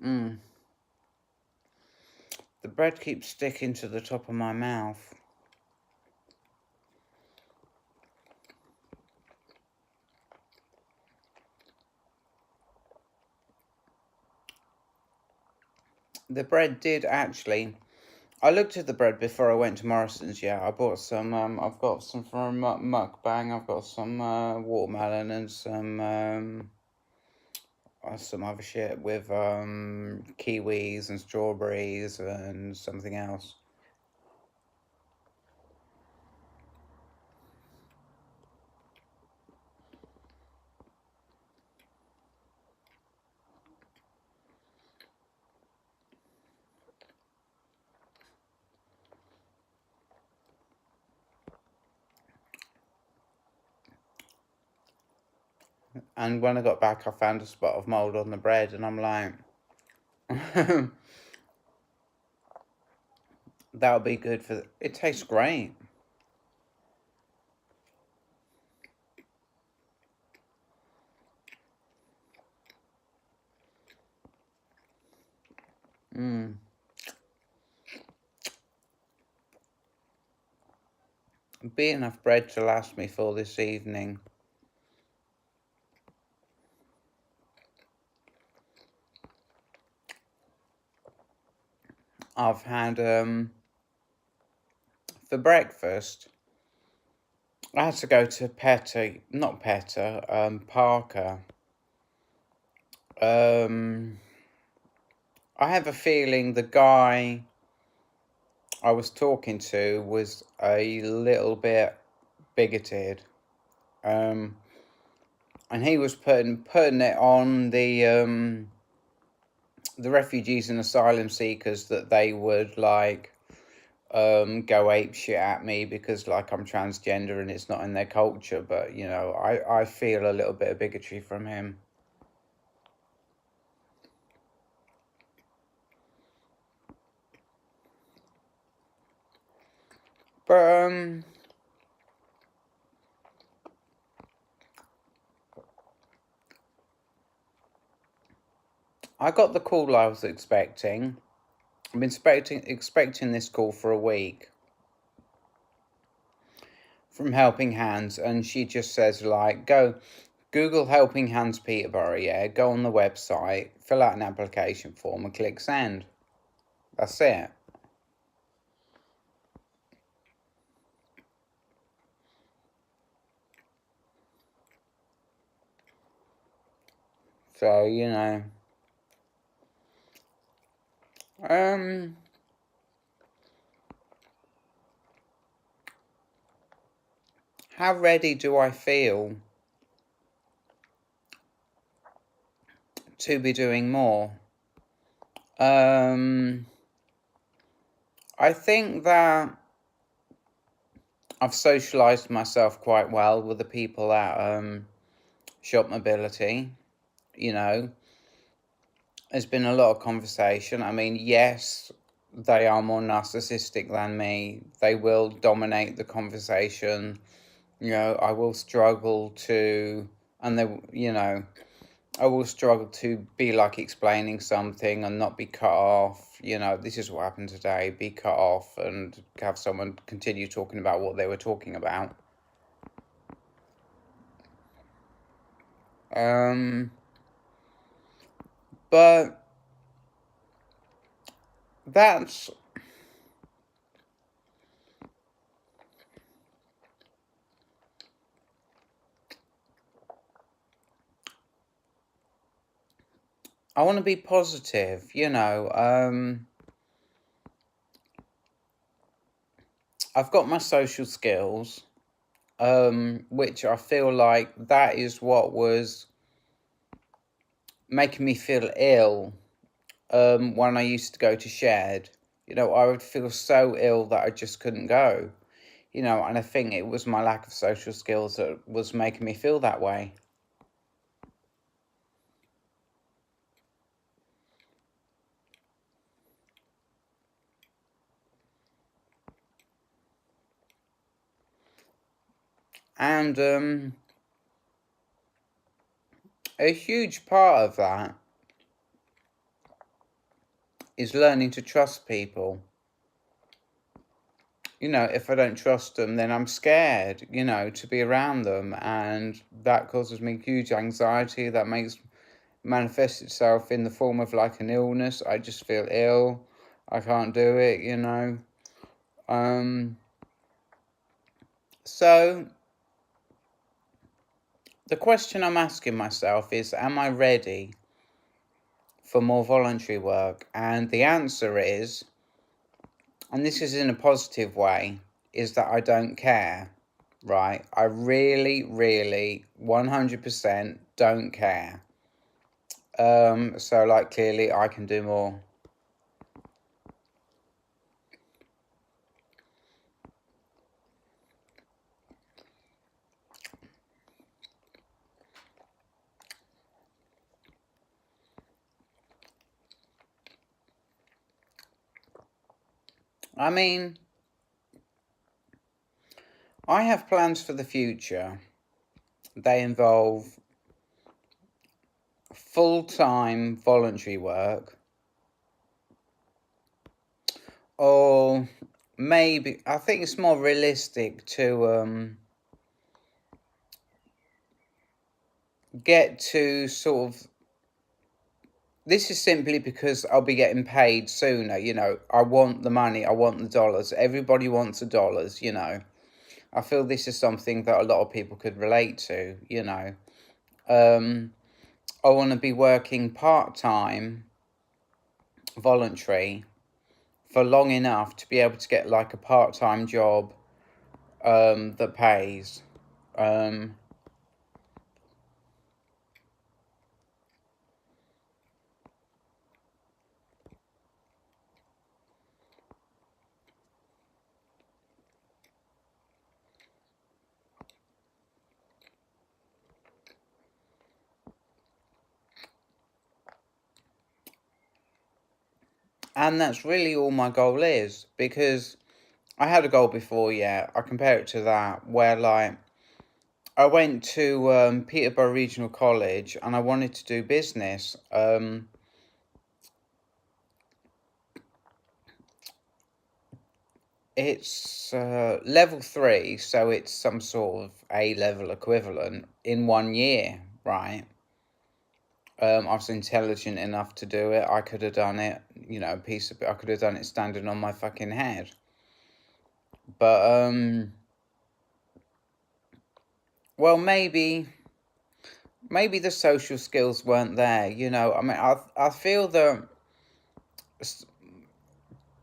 The bread keeps sticking to the top of my mouth. The bread did actually... I looked at the bread before I went to Morrison's, yeah. I bought some, I've got some from Mukbang. I've got some watermelon and some other shit with kiwis and strawberries and something else. And when I got back, I found a spot of mold on the bread, and I'm like, that would be good for... It tastes great. Be enough bread to last me for this evening. I've had, for breakfast, I had to go to Parker. I have a feeling the guy I was talking to was a little bit bigoted. And he was putting it on the refugees and asylum seekers that they would like go ape shit at me because like I'm transgender and it's not in their culture. But you know, I feel a little bit of bigotry from him. But I got the call I was expecting. I've been expecting this call for a week from Helping Hands, and she just says like, go Google Helping Hands Peterborough, yeah, go on the website, fill out an application form and click send. That's it. So, you know, how ready do I feel to be doing more? I think that I've socialised myself quite well with the people at Shop Mobility. You know, there's been a lot of conversation. I mean, yes, they are more narcissistic than me. They will dominate the conversation. You know, I will struggle to, and they, you know, I will struggle to be like explaining something and not be cut off. You know, this is what happened today, be cut off and have someone continue talking about what they were talking about. But that's... I want to be positive, you know. I've got my social skills, which I feel like that is what was making me feel ill when I used to go to Shared. You know, I would feel so ill that I just couldn't go. You know, and I think it was my lack of social skills that was making me feel that way. And a huge part of that is learning to trust people. If I don't trust them, then I'm scared, to be around them. And that causes me huge anxiety. That manifests itself in the form of like an illness. I just feel ill. I can't do it. So the question I'm asking myself is, am I ready for more voluntary work? And the answer is, and this is in a positive way, is that I don't care, right? I really, really, 100% don't care. So like clearly I can do more. I mean, I have plans for the future. They involve full-time voluntary work, or maybe I think it's more realistic to get to sort of, this is simply because I'll be getting paid sooner. I want the money, I want the dollars. Everybody wants the dollars. I feel this is something that a lot of people could relate to. I want to be working part-time voluntary for long enough to be able to get like a part-time job that pays. And that's really all my goal is, because I had a goal before, yeah. I compare it to that, where like I went to Peterborough Regional College and I wanted to do business. It's level 3, so it's some sort of A-level equivalent in 1 year, right? I was intelligent enough to do it. I could have done it, I could have done it standing on my fucking head. But well, maybe the social skills weren't there. I mean, I feel that,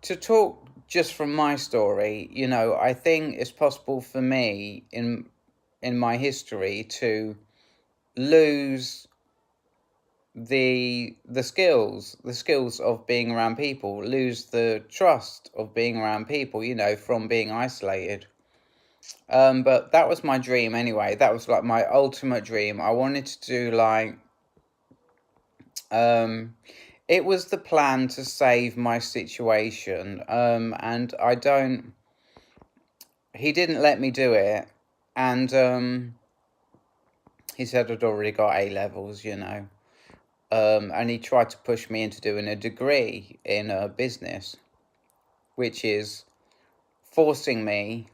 to talk just from my story, I think it's possible for me in my history to lose the skills of being around people, lose the trust of being around people, from being isolated. But that was my dream anyway. That was like my ultimate dream. I wanted to do like, it was the plan to save my situation. And he didn't let me do it. And he said I'd already got A levels. And he tried to push me into doing a degree in business, which is forcing me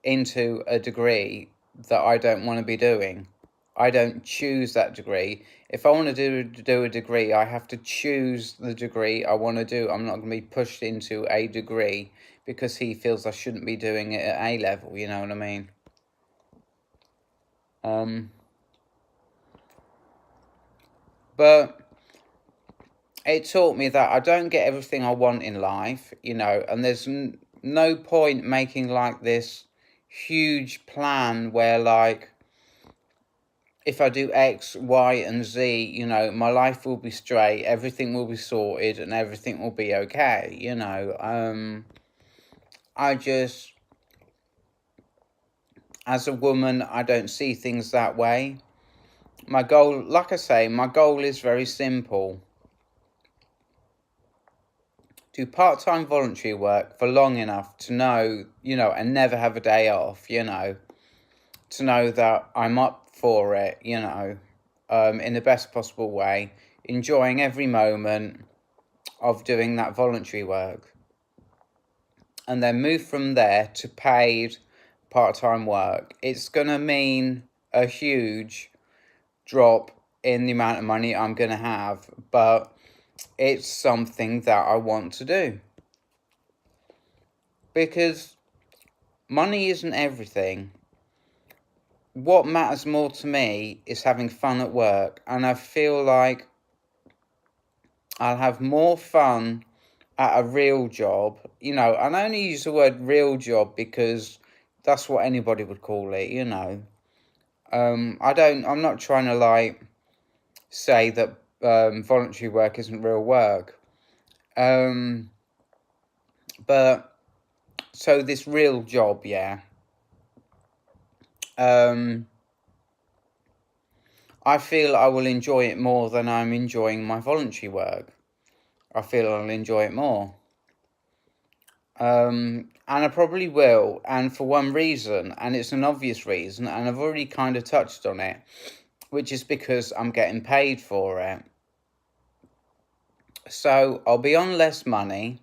into a degree that I don't want to be doing. I don't choose that degree. If I want to do a degree, I have to choose the degree I want to do. I'm not going to be pushed into a degree because he feels I shouldn't be doing it at A level. You know what I mean? But it taught me that I don't get everything I want in life, and there's no point making like this huge plan where like, if I do X, Y, and Z, my life will be straight, everything will be sorted, and everything will be okay. I just, as a woman, I don't see things that way. My goal, like I say, my goal is very simple. Do part-time voluntary work for long enough to know, and never have a day off, to know that I'm up for it, in the best possible way, enjoying every moment, of doing that voluntary work, and then move from there to paid part-time work, it's going to mean a huge drop in the amount of money I'm going to have, but it's something that I want to do. Because money isn't everything. What matters more to me is having fun at work, and I feel like I'll have more fun at a real job. And I only use the word real job because that's what anybody would call it. I'm not trying to say that voluntary work isn't real work. But so this real job, yeah. I feel I will enjoy it more than I'm enjoying my voluntary work. I feel I'll enjoy it more. And I probably will, and for one reason, and it's an obvious reason, and I've already kind of touched on it, which is because I'm getting paid for it. So I'll be on less money.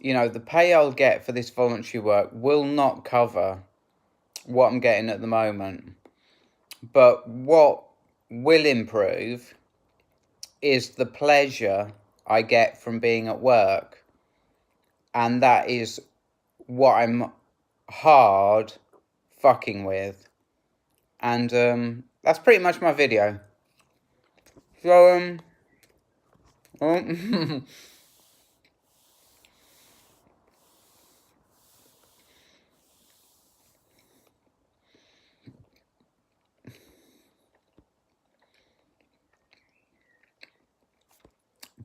The pay I'll get for this voluntary work will not cover what I'm getting at the moment. But what will improve is the pleasure I get from being at work. And that is what I'm hard fucking with. And that's pretty much my video. So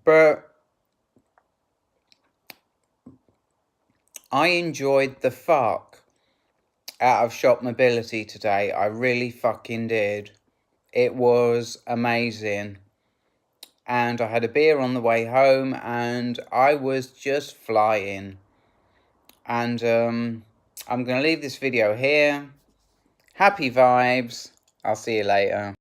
but I enjoyed the fuck out of shop mobility today. I really fucking did. It was amazing. And I had a beer on the way home, and I was just flying. And I'm going to leave this video here. Happy vibes. I'll see you later.